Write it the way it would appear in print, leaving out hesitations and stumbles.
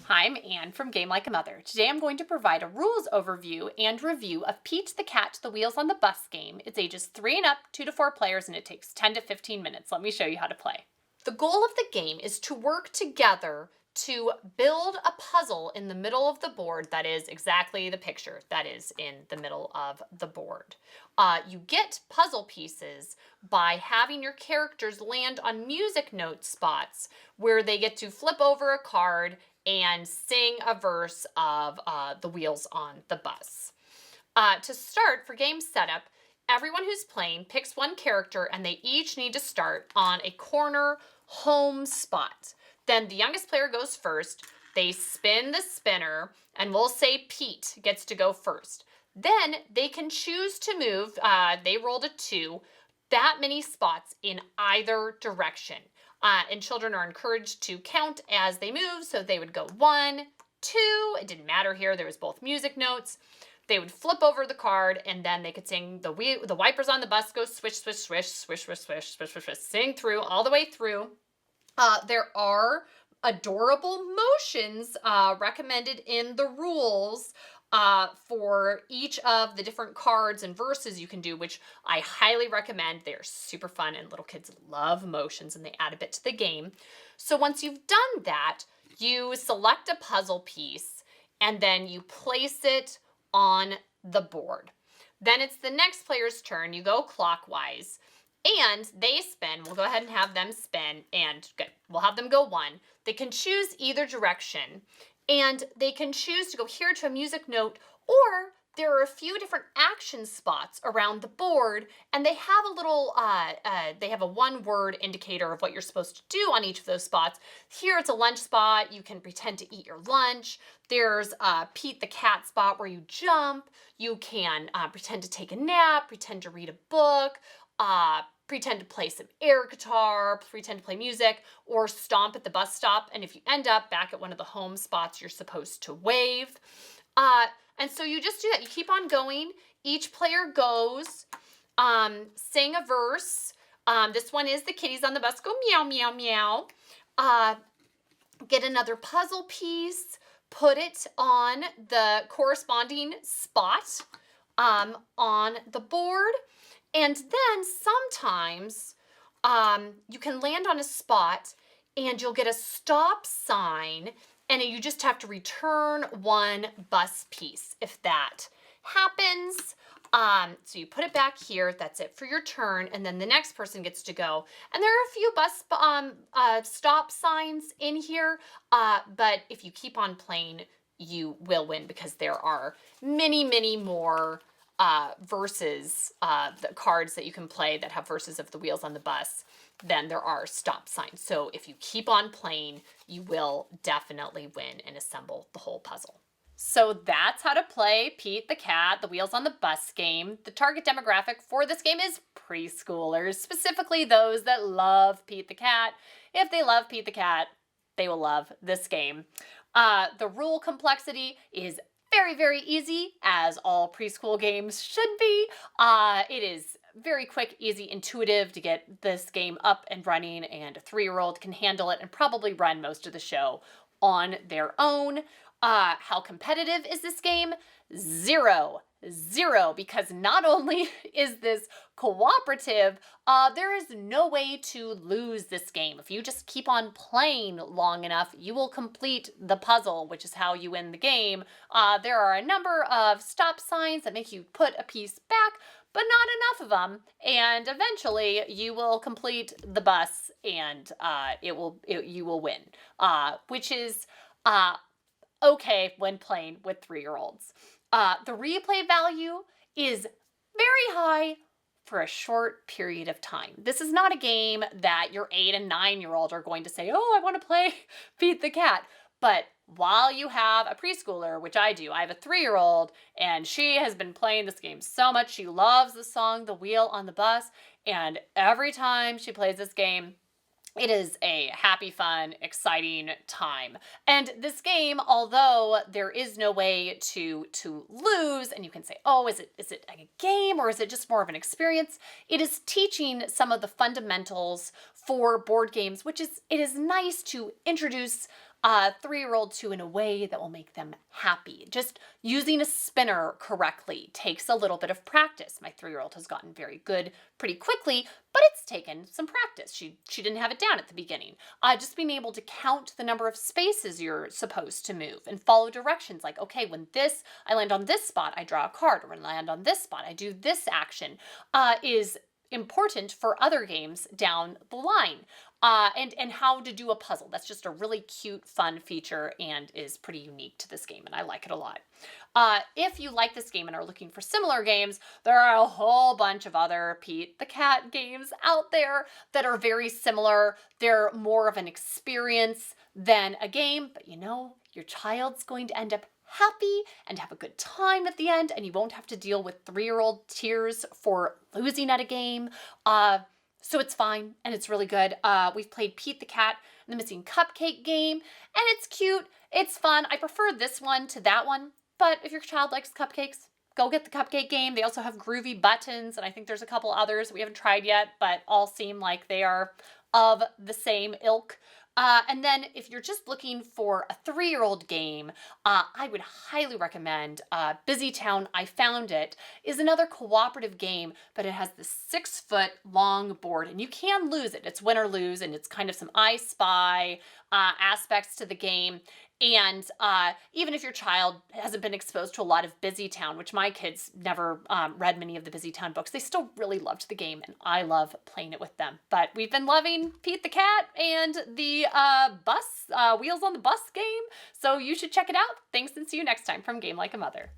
Hi, I'm Anne from Game Like a Mother. Today I'm going to provide a rules overview and review of Pete the Cat, the Wheels on the Bus game. It's ages 3 and up, 2 to 4 players, and it takes 10 to 15 minutes. Let me show you how to play. The goal of the game is to work together to build a puzzle in the middle of the board that is exactly the picture that is in the middle of the board. You get puzzle pieces by having your characters land on music note spots where they get to flip over a card and sing a verse of the Wheels on the Bus. To start, for game setup, everyone who's playing picks one character and they each need to start on a corner home spot. Then the youngest player goes first. They spin the spinner, and we'll say Pete gets to go first. Then they can choose to move, they rolled a 2, that many spots in either direction. And children are encouraged to count as they move, so they would go 1, 2, it didn't matter here, there was both music notes. They would flip over the card, and then they could sing the wipers on the bus go swish, swish, swish, swish, swish, swish, swish, swish, swish, sing through all the way through. There are adorable motions recommended in the rules for each of the different cards and verses you can do, which I highly recommend. They're super fun, and little kids love motions, and they add a bit to the game. So once you've done that, you select a puzzle piece, and then you place it on the board. Then it's the next player's turn. You go clockwise, and they spin. We'll go ahead and have them spin, and good. We'll have them go 1. They can choose either direction, and they can choose to go here to a music note, or there are a few different action spots around the board, and they have a little, they have a one-word indicator of what you're supposed to do on each of those spots. Here it's a lunch spot. You can pretend to eat your lunch. There's Pete the Cat spot where you jump. You can pretend to take a nap, pretend to read a book, pretend to play some air guitar, pretend to play music, or stomp at the bus stop. And if you end up back at one of the home spots, you're supposed to wave. And so you just do that. You keep on going. Each player goes, sing a verse. This one is the kitties on the bus go meow, meow, meow. Get another puzzle piece, put it on the corresponding spot on the board. And then sometimes you can land on a spot and you'll get a stop sign, and you just have to return one bus piece if that happens. So you put it back here. That's it for your turn, and then the next person gets to go. And there are a few bus stop signs in here, but if you keep on playing, you will win because there are many, many more verses, the cards that you can play that have verses of the Wheels on the Bus than there are stop signs. So if you keep on playing, you will definitely win and assemble the whole puzzle. So that's how to play Pete the Cat, the Wheels on the Bus game. The target demographic for this game is preschoolers, specifically those that love Pete the Cat. If they love Pete the Cat, they will love this game. The rule complexity is very, very easy, as all preschool games should be. It is very quick, easy, intuitive to get this game up and running, and a 3-year-old can handle it and probably run most of the show on their own. How competitive is this game? Zero, because not only is this cooperative, there is no way to lose this game. If you just keep on playing long enough, you will complete the puzzle, which is how you win the game. There are a number of stop signs that make you put a piece back, but not enough of them, and eventually you will complete the bus, and you will win, which is okay when playing with 3-year-olds. The replay value is very high for a short period of time. This is not a game that your 8 and 9-year-old are going to say, oh, I want to play Pete the Cat. But while you have a preschooler, which I do, I have a 3-year-old, and she has been playing this game so much. She loves the song, The Wheel on the Bus, and every time she plays this game, it is a happy, fun, exciting time. And this game, although there is no way to lose, and you can say, oh, is it a game or is it just more of an experience? It is teaching some of the fundamentals for board games, which is, it is nice to introduce a 3-year-old to in a way that will make them happy. Just using a spinner correctly takes a little bit of practice. My 3-year-old has gotten very good pretty quickly, but it's taken some practice. She didn't have it down at the beginning. Just being able to count the number of spaces you're supposed to move and follow directions like, okay, when I land on this spot, I draw a card, or when I land on this spot, I do this action, is important for other games down the line. And how to do a puzzle. That's just a really cute, fun feature and is pretty unique to this game, and I like it a lot. If you like this game and are looking for similar games, there are a whole bunch of other Pete the Cat games out there that are very similar. They're more of an experience than a game, but you know, your child's going to end up happy and have a good time at the end, and you won't have to deal with 3-year-old tears for losing at a game. So it's fine, and it's really good. We've played Pete the Cat and the Missing Cupcake game, and it's cute, it's fun. I prefer this one to that one, but if your child likes cupcakes, go get the cupcake game. They also have Groovy Buttons, and I think there's a couple others we haven't tried yet, but all seem like they are of the same ilk. And then if you're just looking for a 3-year-old game, I would highly recommend Busy Town. I Found It is another cooperative game, but it has this 6-foot long board, and you can lose it. It's win or lose, and it's kind of some I Spy aspects to the game. And even if your child hasn't been exposed to a lot of Busy Town, which my kids never read many of the Busy Town books, they still really loved the game, and I love playing it with them. But we've been loving Pete the Cat and the Wheels on the Bus game, so you should check it out. Thanks, and see you next time from Game Like a Mother.